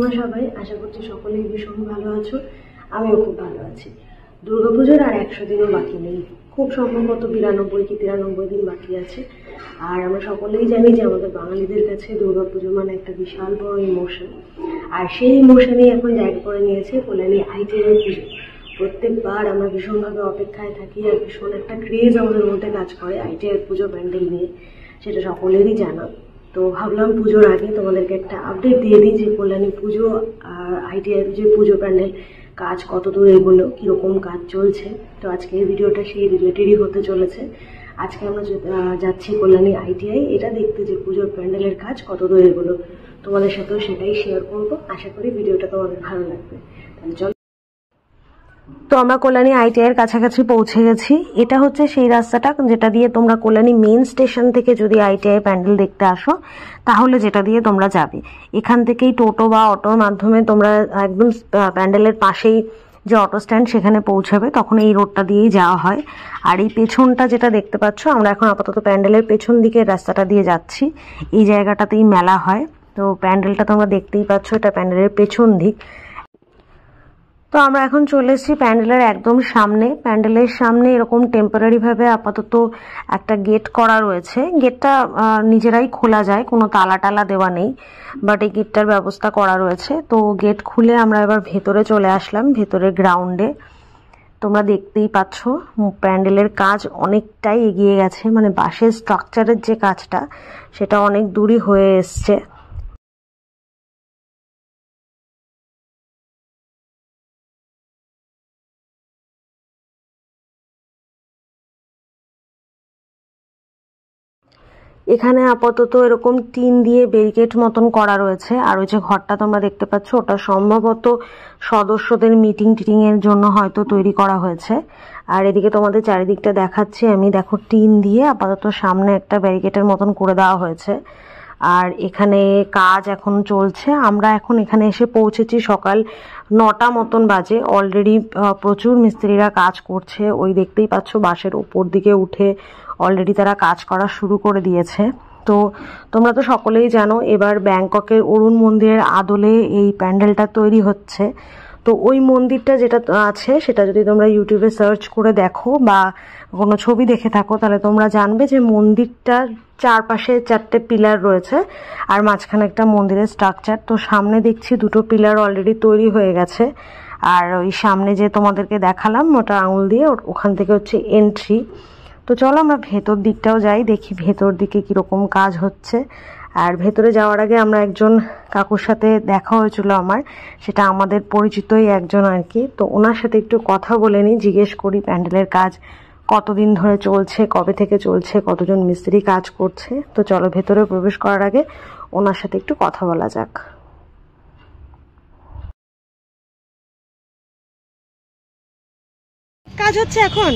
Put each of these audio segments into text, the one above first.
তোমরা সবাই, আশা করছি সকলেই ভীষণ ভালো আছো। আমিও খুব ভালো আছি। দুর্গাপুজোর আর 100 দিনও বাকি নেই, খুব সম্ভবত 92 কি 93 দিন বাকি আছে। আর আমরা সকলেই জানি যে আমাদের বাঙালিদের কাছে দুর্গাপুজো মানে একটা বিশাল বড় ইমোশন। আর সেই ইমোশনই এখন জায়গা করে নিয়েছে কল্যাণী আইটিআই পুজো। প্রত্যেকবার আমরা ভীষণভাবে অপেক্ষায় থাকি আর ভীষণ একটা ক্রেজ আমাদের মধ্যে কাজ করে আইটিআই পুজো প্যান্ডেল নিয়ে, সেটা সকলেরই জানা। তো ভাবলাম পুজোর আগে তোমাদেরকে একটা আপডেট দিয়ে দিই যে কল্যাণী পুজো আর আইটিআই যে পুজো প্যান্ডেল কাজ কত দূর এগোলো, কীরকম কাজ চলছে। তো আজকে এই ভিডিওটা সেই রিলেটেডই হতে চলেছে। আজকে আমরা যাচ্ছি কল্যাণী আইটিআই এটা দেখতে যে পুজোর প্যান্ডেলের কাজ কত দূর এগোলো। তোমাদের সাথেও সেটাই শেয়ার করবো। আশা করি ভিডিওটা তোমাদের ভালো লাগবে। তাহলে চলো। তো আমরা কল্যাণী আইটিআই এর কাছাকাছি পৌঁছে গেছি। এটা হচ্ছে সেই রাস্তাটা যেটা দিয়ে তোমরা কল্যাণী মেইন স্টেশন থেকে যদি আইটিআই প্যান্ডেল দেখতে আসো তাহলে যেটা দিয়ে তোমরা যাবে। এখান থেকেই টোটো বা অটোর মাধ্যমে তোমরা একদম প্যান্ডেলের পাশেই যে অটো স্ট্যান্ড সেখানে পৌঁছাবে, তখন এই রোডটা দিয়েই যাওয়া হয়। আর এই পেছনটা যেটা দেখতে পাচ্ছ, আমরা এখন আপাতত প্যান্ডেলের পেছন দিকের রাস্তাটা দিয়ে যাচ্ছি। এই জায়গাটাতেই মেলা হয়। তো প্যান্ডেলটা তোমরা দেখতেই পাচ্ছ, এটা প্যান্ডেলের পেছন দিক। তো আমরা এখন চলে এসেছি প্যান্ডেলের একদম সামনে। প্যান্ডেলের সামনে এরকম টেম্পোরারি ভাবে আপাতত একটা গেট করা রয়েছে। গেটটা নিজেরাই খোলা যায়, কোনো তালা টালা দেওয়া নেই, বাট এই গেটটার ব্যবস্থা করা রয়েছে। তো গেট খুলে আমরা এবার ভেতরে চলে আসলাম, ভেতরের গ্রাউন্ডে। তোমরা দেখতেই পাচ্ছ প্যান্ডেলের কাজ অনেকটাই এগিয়ে গেছে, মানে বাঁশের স্ট্রাকচারের যে কাজটা সেটা অনেক দূরই হয়ে এসছে। এখানে আপাতত এরকম টিন দিয়ে ব্যারিকেড মতন করা রয়েছে। আর ওই যে ঘরটা তোমরা দেখতে পাচ্ছ, ওটা সম্ভবত সদস্যদের মিটিং টিটিং এর জন্য হয়তো তৈরি করা হয়েছে। আর এদিকে তোমাদের চারিদিকটা দেখাচ্ছি আমি, দেখো টিন দিয়ে আপাতত সামনে একটা ব্যারিকেডের মতন করে দেওয়া হয়েছে। আর এখানে কাজ এখন চলছে। আমরা এখন এখানে এসে পৌঁছেছি সকাল 9টা মতন বাজে। অলরেডি প্রচুর মিস্ত্রিরা কাজ করছে। ওই দেখতেই পাচ্ছ বাঁশের উপর দিকে উঠে অলরেডি তারা কাজ করা শুরু করে দিয়েছে। তো তোমরা তো সকলেই জানো এবার ব্যাংককের অরুণ মন্দিরের আদলে এই প্যান্ডেলটা তৈরি হচ্ছে। তো ওই মন্দিরটা যেটা আছে সেটা যদি তোমরা ইউটিউবে সার্চ করে দেখো বা কোনো ছবি দেখে থাকো তাহলে তোমরা জানবে যে মন্দিরটার চারপাশে 4টে পিলার রয়েছে আর মাঝখানে একটা মন্দিরের স্ট্রাকচার। তো সামনে দেখছি 2টো পিলার অলরেডি তৈরি হয়ে গেছে। আর ওই সামনে যে তোমাদেরকে দেখালাম ওটা আঙুল দিয়ে, ওখান থেকে হচ্ছে এন্ট্রি। তো চলো আমরা ভেতর দিকটাও যাই, দেখি ভেতর দিকে কিরকম কাজ হচ্ছে। আর ভেতরে যাওয়ার আগে আমরা একজন কাকুর সাথে দেখা হয়েছিল আমার, সেটা আমাদের পরিচিতই একজন আর কি। তো ওনার সাথে একটু কথা বলে নিই, জিজ্ঞেস করি প্যান্ডেলের কাজ কতদিন ধরে চলছে, কবে থেকে চলছে, কতজন মিস্ত্রি কাজ করছে। তো চলো ভেতরে প্রবেশ করার আগে ওনার সাথে একটু কথা বলা যাক। কাজ হচ্ছে এখন?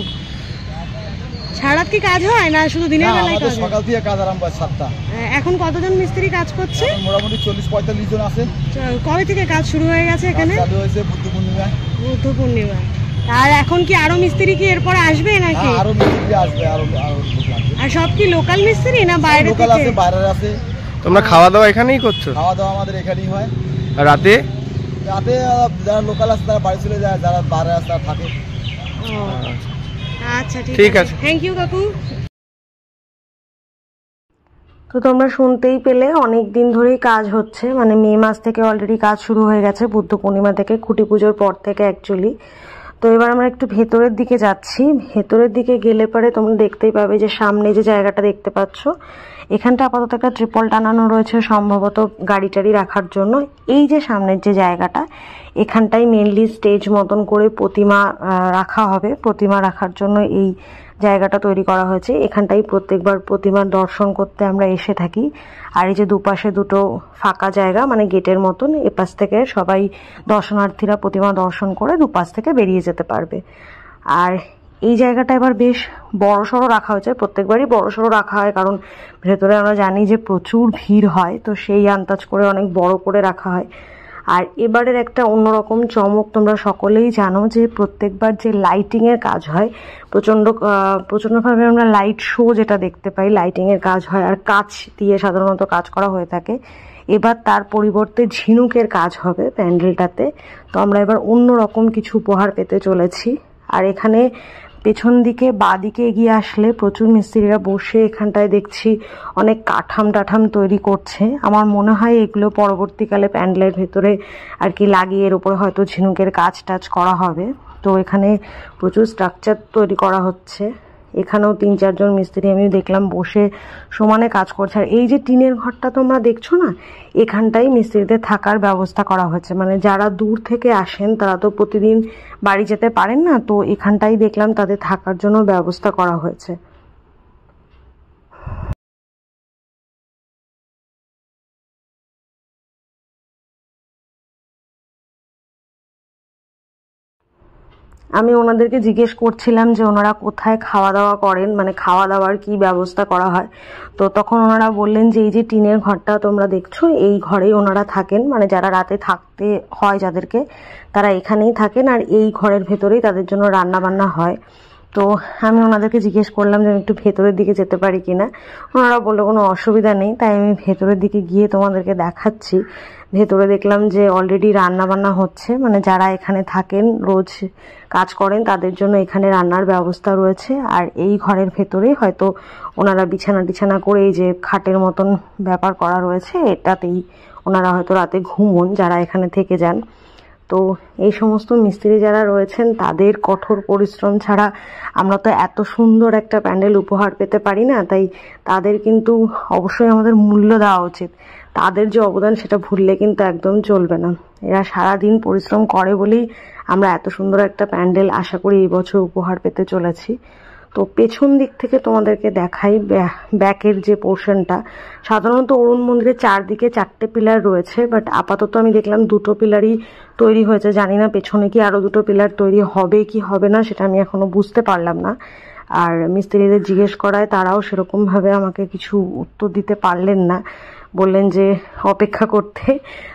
সারাত কি কাজ হয় না শুধু দিনের বেলায় কাজ? সকাল থেকে কাজ আরম্ভ হয় 7টা। এখন কতজন মিস্ত্রি কাজ করছে? মোটামুটি 40-45 জন আছে। কবে থেকে কাজ শুরু হয়ে গেছে এখানে? চালু হয়েছে বুদ্ধ পূর্ণিমায়। বুদ্ধ পূর্ণিমায়। আর এখন কি আরো মিস্ত্রি কি এরপর আসবে নাকি? আরো মিস্ত্রি আসবে, আরো আর সব কি লোকাল মিস্ত্রি না বাইরে থেকে? লোকাল আছে, বাইরে আছে। তোমরা খাওয়া দাওয়া এখানেই করছো? খাওয়া দাওয়া আমাদের এখানেই হয়। আর রাতে? রাতে যারা লোকাল আছে তারা বাড়ি চলে যায়, যারা বাইরে আছে তারা থাকে। আচ্ছা ঠিক আছে, থ্যাংক ইউ কাকু। তো তোমরা শুনতেই পেলে অনেক দিন ধরেই কাজ হচ্ছে, মানে মে মাস থেকে অলরেডি কাজ শুরু হয়ে গেছে, বুদ্ধ পূর্ণিমা থেকে, খুঁটি পুজোর পর থেকে অ্যাকচুয়ালি। তো এবার আমরা একটু ভেতরের দিকে যাচ্ছি। ভেতরের দিকে গেলে পরে তোমরা দেখতেই পাবে যে সামনে যে জায়গাটা দেখতে পাচ্ছ এখানটা আপাতত একটা ট্রিপল টানানো রয়েছে, সম্ভবত গাড়ি টাড়ি রাখার জন্য। এই যে সামনের যে জায়গাটা এখানটাই মেনলি স্টেজ মতন করে প্রতিমা রাখা হবে। প্রতিমা রাখার জন্য এই জায়গাটা তৈরি করা হয়েছে। এখানটাই প্রত্যেকবার প্রতিমার দর্শন করতে আমরা এসে থাকি। আর এই যে দুপাশে 2টো ফাঁকা জায়গা, মানে গেটের মতন, এপাশ থেকে সবাই দর্শনার্থীরা প্রতিমা দর্শন করে দুপাশ থেকে বেরিয়ে যেতে পারবে। আর এই জায়গাটা এবার বেশ বড়সড় রাখা হয়েছে। প্রত্যেকবারই বড়সড় রাখা হয় কারণ ভেতরে আমরা জানি যে প্রচুর ভিড় হয়, তো সেই আন্দাজ করে অনেক বড় করে রাখা হয়। আর এবারের একটা অন্যরকম চমক, তোমরা সকলেই জানো যে প্রত্যেকবার যে লাইটিংয়ের কাজ হয় প্রচণ্ডভাবে আমরা লাইট শো যেটা দেখতে পাই, লাইটিংয়ের কাজ হয় আর কাঁচ দিয়ে সাধারণত কাজ করা হয়ে থাকে। এবার তার পরিবর্তে ঝিনুকের কাজ হবে প্যান্ডেলটাতে। তো আমরা এবার অন্য রকম কিছু উপহার পেতে চলেছি। আর এখানে পেছন দিকে বাঁ দিকে এগিয়ে আসলে প্রচুর মিস্ত্রিরা বসে এখানটায় দেখছি অনেক কাঠাম তৈরি করছে। আমার মনে হয় এগুলো পরবর্তীকালে প্যান্ডেলের ভেতরে আর কি লাগিয়ে এর উপরে হয়তো ঝিনুকের কাজ টাজ করা হবে। তো এখানে প্রচুর স্ট্রাকচার তৈরি করা হচ্ছে। এখানেও 3-4 জন মিস্ত্রি আমি দেখলাম বসে সমানে কাজ করছে। আর এই যে টিনের ঘরটা তোমরা দেখছো না, এখানটাই মিস্ত্রিদের থাকার ব্যবস্থা করা হয়েছে। মানে যারা দূর থেকে আসেন তারা তো প্রতিদিন বাড়ি যেতে পারেন না, তো এখানটাই দেখলাম তাদের থাকার জন্য ব্যবস্থা করা হয়েছে। আমি ওনাদেরকে জিজ্ঞেস করছিলাম যে ওনারা কোথায় খাওয়া দাওয়া করেন, মানে খাওয়া দাওয়ার কি ব্যবস্থা করা হয়। তো তখন ওনারা বললেন যে এই যে টিনের ঘরটা তোমরা দেখছো, এই ঘরেই ওনারা থাকেন। মানে যারা রাতে থাকতে হয় যাদেরকে, তারা এখানেই থাকেন, আর এই ঘরের ভেতরেই তাদের জন্য রান্না বান্না হয়। তো আমি ওনাদেরকে জিজ্ঞেস করলাম যে আমি একটু ভেতরের দিকে যেতে পারি কিনা। ওনারা বললো কোনো অসুবিধা নেই। তাই আমি ভেতরের দিকে গিয়ে তোমাদেরকে দেখাচ্ছি। ভেতরে দেখলাম যে অলরেডি রান্না বান্না হচ্ছে। মানে যারা এখানে থাকেন, রোজ কাজ করেন, তাদের জন্য এখানে রান্নার ব্যবস্থা রয়েছে। আর এই ঘরের ভেতরেই হয়তো ওনারা বিছানা করে, এই যে খাটের মতন ব্যাপার করা রয়েছে, এটাতেই ওনারা হয়তো রাতে ঘুমোন যারা এখানে থেকে যান। তো এই সমস্ত মিস্ত্রি যারা রয়েছেন তাদের কঠোর পরিশ্রম ছাড়া আমরা তো এত সুন্দর একটা প্যান্ডেল উপহার পেতে পারি না। তাই তাদের কিন্তু অবশ্যই আমাদের মূল্য দেওয়া উচিত। তাদের যে অবদান সেটা ভুললে কিন্তু একদম চলবে না। এরা সারাদিন পরিশ্রম করে বলেই আমরা এত সুন্দর একটা প্যান্ডেল আশা করি এই বছর উপহার পেতে চলেছি। তো পেছন দিক থেকে তোমাদেরকে দেখাই ব্যাকের যে পোর্শনটা। সাধারণত অরুণ মন্দিরের চারদিকে 4টে পিলার রয়েছে, বাট আপাতত আমি দেখলাম 2টো পিলারই তৈরি হয়েছে। জানি না পেছনে কি আরো 2টো পিলার তৈরি হবে কি হবে না, সেটা আমি এখনো বুঝতে পারলাম না। আর মিস্ত্রিদের জিজ্ঞেস করায় তারাও সেরকম ভাবে আমাকে কিছু উত্তর দিতে পারলেন না, বললেন যে অপেক্ষা করতে।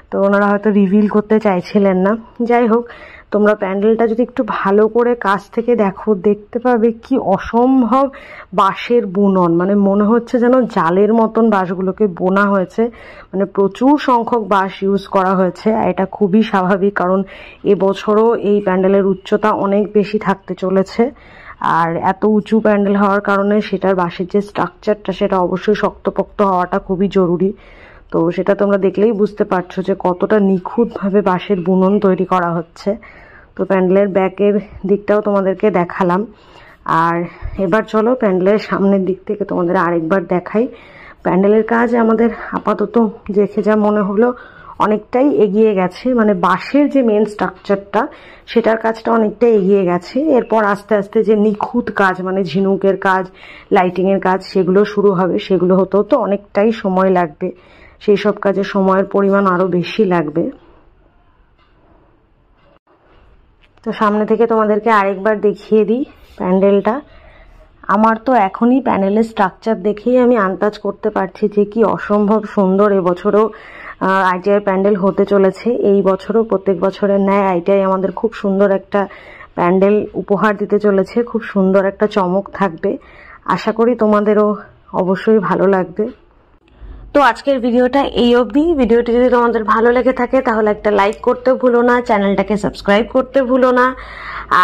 তো ওনারা হয়তো রিভিল করতে চাইছিলেন না। যাই হোক, তোমরা প্যান্ডেলটা যদি একটু ভালো করে কাছ থেকে দেখো, দেখতে পাবে কি অসম্ভব বাঁশের বুনন। মানে মনে হচ্ছে যেন জালের মতন বাঁশগুলোকে বোনা হয়েছে। মানে প্রচুর সংখ্যক বাঁশ ইউজ করা হয়েছে। আর এটা খুবই স্বাভাবিক, কারণ এবছরও এই প্যান্ডেলের উচ্চতা অনেক বেশি থাকতে চলেছে। আর এত উঁচু প্যান্ডেল হওয়ার কারণে সেটার বাঁশের যে স্ট্রাকচারটা, সেটা অবশ্যই শক্তপোক্ত হওয়াটা খুবই জরুরি। তো সেটা তোমরা দেখলেই বুঝতে পারছো যে কতটা নিখুঁতভাবে বাঁশের বুনন তৈরি করা হচ্ছে। তো প্যান্ডেলের ব্যাকের দিকটাও তোমাদেরকে দেখালাম। আর এবার চলো প্যান্ডেলের সামনের দিক থেকে তোমাদের আরেকবার দেখাই। প্যান্ডেলের কাজ আমাদের আপাতত দেখে যা মনে হলো অনেকটাই এগিয়ে গেছে। মানে বাঁশের যে মেন স্ট্রাকচারটা, সেটার কাজটা অনেকটাই এগিয়ে গেছে। এরপর আস্তে আস্তে যে নিখুঁত কাজ, মানে ঝিনুকের কাজ, লাইটিংয়ের কাজ, সেগুলো শুরু হবে। সেগুলো হতেও তো অনেকটাই সময় লাগবে। সেই সব কাজে সময়ের পরিমাণ আরো বেশি লাগবে। তো সামনে থেকে তোমাদেরকে আরেকবার দেখিয়ে দিই প্যান্ডেলটা। আমার তো এখনই প্যান্ডেলের স্ট্রাকচার দেখেই আমি আন্দাজ করতে পারছি যে কি অসম্ভব সুন্দর এবছরও আইটিআই প্যান্ডেল হতে চলেছে। এই বছরও প্রত্যেক বছরের ন্যায় আইটিআই আমাদের খুব সুন্দর একটা প্যান্ডেল উপহার দিতে চলেছে। খুব সুন্দর একটা চমক থাকবে। আশা করি তোমাদেরও অবশ্যই ভালো লাগবে। তো আজকের ভিডিওটা এই অবধি। ভিডিওটি যদি তোমাদের ভালো লেগে থাকে তাহলে একটা লাইক করতে ভুলো না, চ্যানেলটাকে সাবস্ক্রাইব করতে ভুলো না।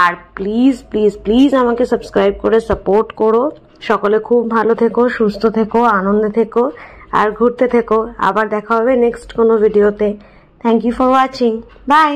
আর প্লিজ প্লিজ প্লিজ আমাকে সাবস্ক্রাইব করে সাপোর্ট করো। সকলে খুব ভালো থেকো, সুস্থ থেকো, আনন্দে থেকো, আর ঘুরতে থেকো। আবার দেখা হবে নেক্সট কোনো ভিডিওতে। Thank you for watching. By.